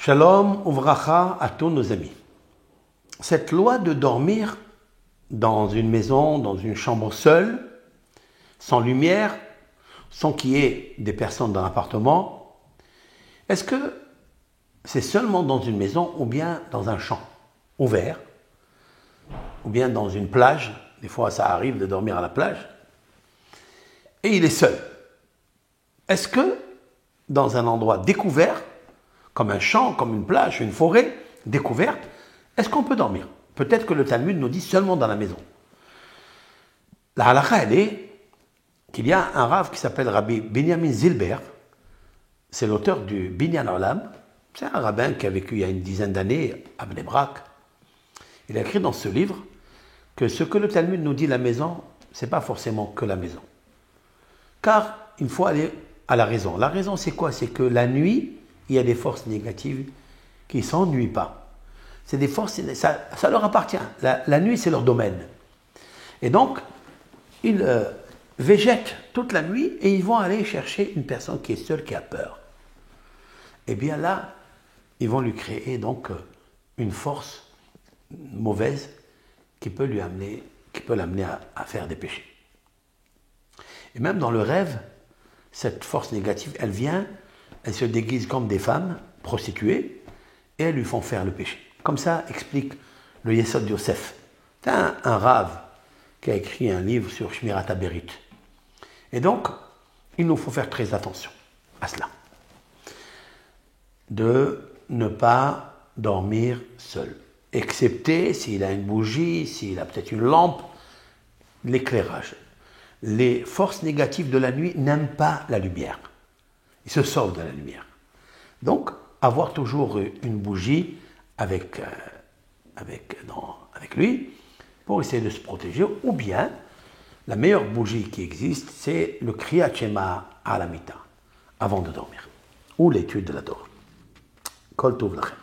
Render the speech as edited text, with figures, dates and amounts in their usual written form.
Shalom uvracha à tous nos amis. Cette loi de dormir dans une maison, dans une chambre seule, sans lumière, sans qu'il y ait des personnes dans l'appartement, est-ce que c'est seulement dans une maison ou bien dans un champ ouvert, ou bien dans une plage? Des fois ça arrive de dormir à la plage, et il est seul. Est-ce que dans un endroit découvert, comme un champ, comme une plage, une forêt découverte, est-ce qu'on peut dormir? Peut-être que le Talmud nous dit seulement dans la maison. La halakha, elle est qu'il y a un rav qui s'appelle Rabbi Binyamin Zilber, c'est l'auteur du Binyan Olam, c'est un rabbin qui a vécu il y a une dizaine d'années à Bnei Brak. Il a écrit dans ce livre que ce que le Talmud nous dit la maison, ce n'est pas forcément que la maison. Car il faut aller à la raison. La raison, c'est quoi? C'est que la nuit, il y a des forces négatives qui ne s'ennuient pas. C'est des forces, ça leur appartient. La nuit, c'est leur domaine. Et donc, ils végètent toute la nuit et ils vont aller chercher une personne qui est seule, qui a peur. Et bien là, ils vont lui créer donc une force mauvaise qui peut l'amener à faire des péchés. Et même dans le rêve, cette force négative, elle vient, elle se déguise comme des femmes prostituées et elles lui font faire le péché. Comme ça explique le Yesod Yosef. C'est un rave qui a écrit un livre sur Shmirat HaBerit. Et donc, il nous faut faire très attention à cela. De ne pas dormir seul. Excepté s'il a une bougie, s'il a peut-être une lampe, l'éclairage. Les forces négatives de la nuit n'aiment pas la lumière. Ils se sauvent de la lumière. Donc, avoir toujours une bougie avec lui pour essayer de se protéger. Ou bien, la meilleure bougie qui existe, c'est le Kriyat Shema à la mita, avant de dormir. Ou l'étude de la Torah. Kol tov lachem.